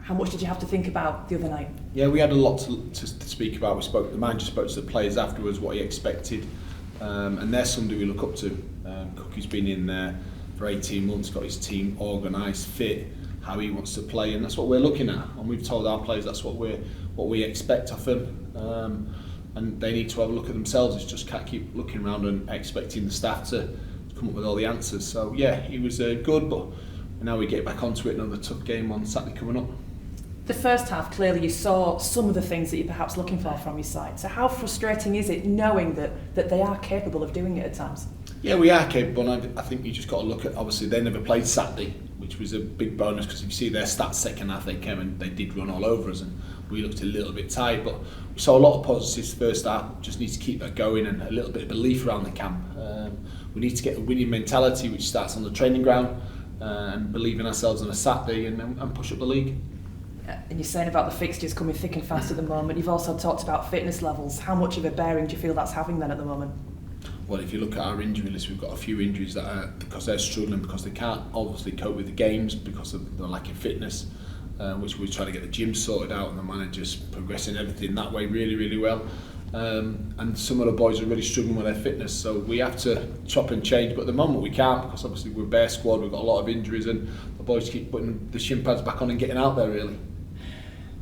How much did you have to think about the other night? Yeah, we had a lot to speak about. The manager spoke to the players afterwards, what he expected, and there's somebody we look up to. Cookie's been in there for 18 months, got his team organised, fit, how he wants to play, and that's what we're looking at. And we've told our players that's what we expect of them, and they need to have a look at themselves. It's just can't keep looking around and expecting the staff to come up with all the answers. So yeah, he was good, but now we get back onto it. Another tough game on Saturday coming up. The first half, clearly you saw some of the things that you're perhaps looking for from your side. So how frustrating is it knowing that they are capable of doing it at times? Yeah, we are capable, and I think you just got to look at, obviously they never played Saturday, which was a big bonus, because if you see their stats second half, they came and they did run all over us, and we looked a little bit tired, but we saw a lot of positives first half. Just need to keep that going, and a little bit of belief around the camp. We need to get a winning mentality, which starts on the training ground, and believe in ourselves on a Saturday, and push up the league. And you're saying about the fixtures coming thick and fast at the moment. You've also talked about fitness levels. How much of a bearing do you feel that's having then at the moment? Well, if you look at our injury list, we've got a few injuries that are because they're struggling, because they can't obviously cope with the games because of the lack of fitness, which we're trying to get the gym sorted out, and the manager's progressing everything that way really, really well. And some of the boys are really struggling with their fitness, so we have to chop and change, but at the moment we can't, because obviously we're a bare squad, we've got a lot of injuries, and the boys keep putting the shin pads back on and getting out there really.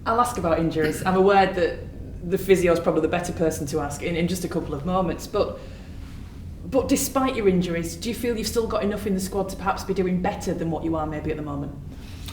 I'll ask about injuries. I'm aware that the physio is probably the better person to ask in just a couple of moments, but despite your injuries, do you feel you've still got enough in the squad to perhaps be doing better than what you are maybe at the moment?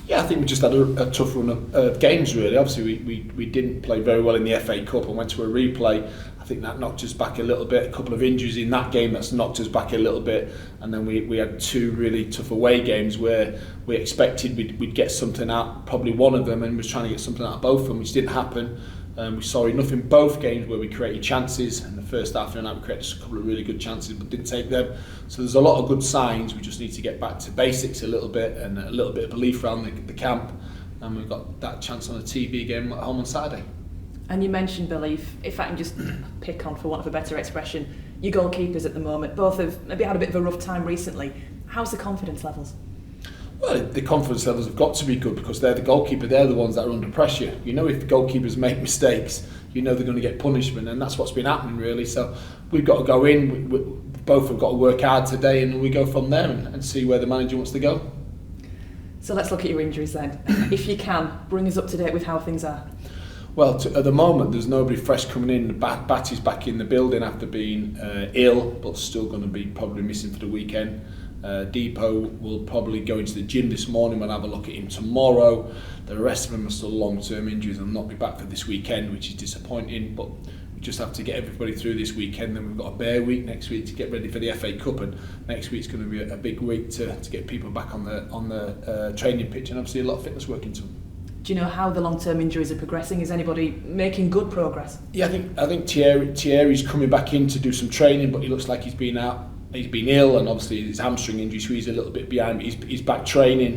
Yeah, I think we just had a tough run of games really. Obviously we didn't play very well in the FA Cup and went to a replay. I think that knocked us back a little bit. A couple of injuries in that game that's knocked us back a little bit, and then we had two really tough away games where we expected we'd get something out, probably one of them, and we was trying to get something out of both of them, which didn't happen. We saw enough in both games where we created chances. In the first half of the night we created a couple of really good chances but didn't take them. So there's a lot of good signs. We just need to get back to basics a little bit, and a little bit of belief around the camp. And we've got that chance on a TV game at home on Saturday. And you mentioned belief. If I can just pick on, for want of a better expression, your goalkeepers at the moment, both have maybe had a bit of a rough time recently. How's the confidence levels? Well, the confidence levels have got to be good, because they're the goalkeeper, they're the ones that are under pressure. You know, if the goalkeepers make mistakes, you know they're going to get punishment, and that's what's been happening really. So we've got to go in, we both have got to work hard today, and we go from there and see where the manager wants to go. So let's look at your injuries then. If you can, bring us up to date with how things are. Well, at the moment there's nobody fresh coming in. Batty's back in the building after being ill, but still going to be probably missing for the weekend. Depot will probably go into the gym this morning. We'll have a look at him tomorrow. The rest of them are still long-term injuries and will not be back for this weekend, which is disappointing, but we just have to get everybody through this weekend. Then we've got a bare week next week to get ready for the FA Cup, and next week's going to be a big week to get people back on the training pitch, and obviously a lot of fitness work into them. Do you know how the long-term injuries are progressing? Is anybody making good progress? Yeah, I think Thierry's coming back in to do some training, but he looks like he's been out. He's been ill, and obviously his hamstring injury, so he's a little bit behind, but he's back training.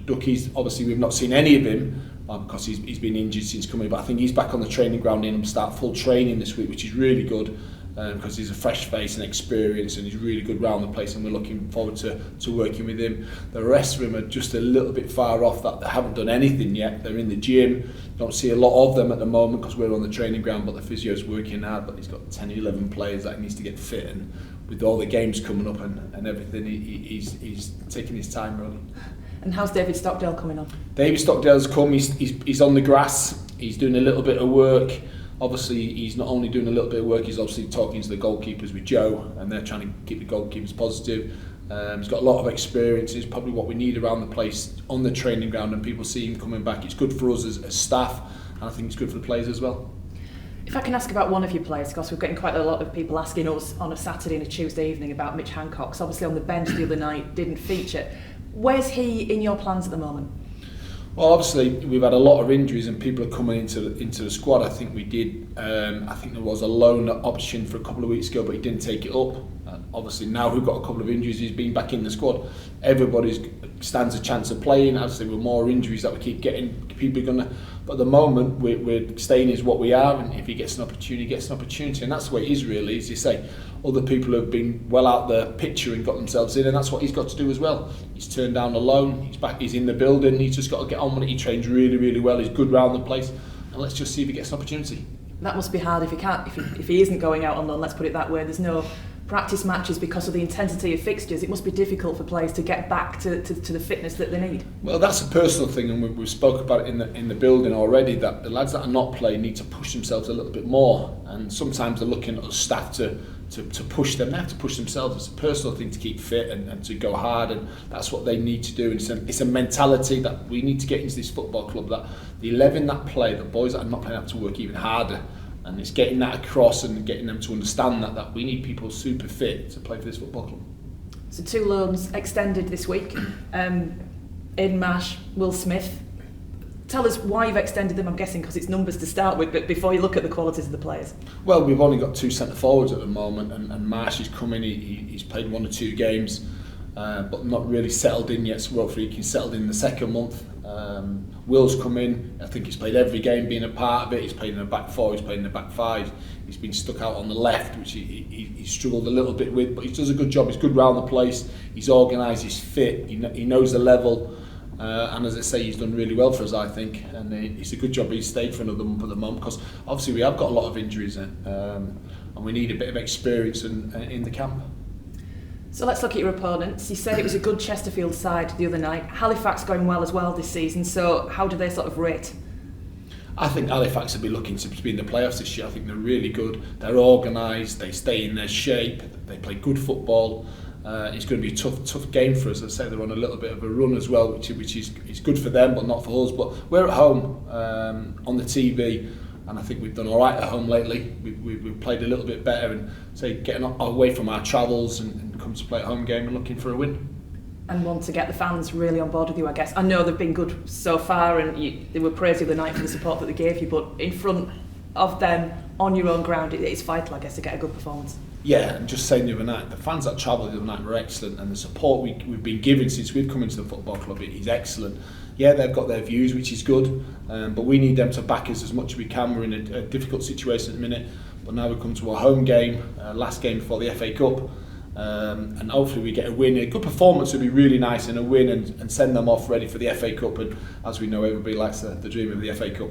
Ducky's, obviously we've not seen any of him because he's been injured since coming, but I think he's back on the training ground and start full training this week, which is really good, because he's a fresh face and experience, and he's really good round the place, and we're looking forward to working with him. The rest of them are just a little bit far off, that they haven't done anything yet. They're in the gym. Don't see a lot of them at the moment because we're on the training ground, but the physio's working hard, but he's got 10, 11 players that he needs to get fit, and with all the games coming up and everything, he's taking his time really. And how's David Stockdale coming on? David Stockdale's come, he's on the grass, he's doing a little bit of work. Obviously he's not only doing a little bit of work, he's obviously talking to the goalkeepers with Joe, and they're trying to keep the goalkeepers positive. He's got a lot of experience. He's probably what we need around the place on the training ground, and people see him coming back. It's good for us as staff, and I think it's good for the players as well. If I can ask about one of your players, because we're getting quite a lot of people asking us on a Saturday and a Tuesday evening about Mitch Hancock. So obviously on the bench the other night, didn't feature. Where's he in your plans at the moment? Well, obviously we've had a lot of injuries and people are coming into the squad. I think we did. I think there was a loan option for a couple of weeks ago, but he didn't take it up. obviously now we've got a couple of injuries, he's been back in the squad. Everybody stands a chance of playing. Obviously with more injuries that we keep getting, people are gonna. But at the moment we're staying as what we are, and if he gets an opportunity, he gets an opportunity, and that's the way it is really. As you say, other people have been well out the picture and got themselves in, and that's what he's got to do as well. He's turned down a loan. He's back. He's in the building. He's just got to get on with it. He trains really, really well. He's good round the place, and let's just see if he gets an opportunity. That must be hard if he can't. If he isn't going out on loan, let's put it that way. There's no practice matches because of the intensity of fixtures. It must be difficult for players to get back to the fitness that they need. Well, that's a personal thing, and we spoke about it in the building already, that the lads that are not playing need to push themselves a little bit more, and sometimes they're looking at the staff to push them. They have to push themselves. It's a personal thing to keep fit and to go hard, and that's what they need to do. And it's a mentality that we need to get into this football club, that the 11 that play, the boys that are not playing, have to work even harder. And it's getting that across and getting them to understand that we need people super fit to play for this football club. So 2 loans extended this week. Aidan Marsh, Will Smith. Tell us why you've extended them. I'm guessing because it's numbers to start with, but before you look at the qualities of the players. Well, we've only got 2 centre forwards at the moment, and Marsh is coming. He's played 1 or 2 games, but not really settled in yet. So hopefully he can settle in the second month. Will's come in. I think he's played every game, being a part of it. He's played in the back 4, he's played in the back 5. He's been stuck out on the left, which he struggled a little bit with, but he does a good job. He's good round the place. He's organised. He's fit. He knows the level. And as I say, he's done really well for us, I think, and it's a good job he's stayed for another month at the moment, because obviously we have got a lot of injuries and we need a bit of experience in the camp. So let's look at your opponents. You said it was a good Chesterfield side the other night. Halifax going well as well this season, so how do they sort of rate? I think Halifax will be looking to be in the playoffs this year. I think they're really good. They're organised, they stay in their shape, they play good football. It's going to be a tough game for us. As I say, they're on a little bit of a run as well, which is good for them, but not for us. But we're at home on the TV, and I think we've done all right at home lately. We've played a little bit better, and say getting away from our travels and come to play a home game and looking for a win. And want to get the fans really on board with you, I guess. I know they've been good so far, and they were praised the other night for the support that they gave you, but in front of them, on your own ground, it's vital, I guess, to get a good performance. Yeah, and just saying the other night, the fans that travelled the other night were excellent, and the support we've been given since we've come into the football club is excellent. Yeah, they've got their views, which is good, but we need them to back us as much as we can. We're in a difficult situation at the minute, but now we come to a home game, last game before the FA Cup, and hopefully we get a win. A good performance would be really nice, and a win and send them off ready for the FA Cup, and as we know, everybody likes the dream of the FA Cup.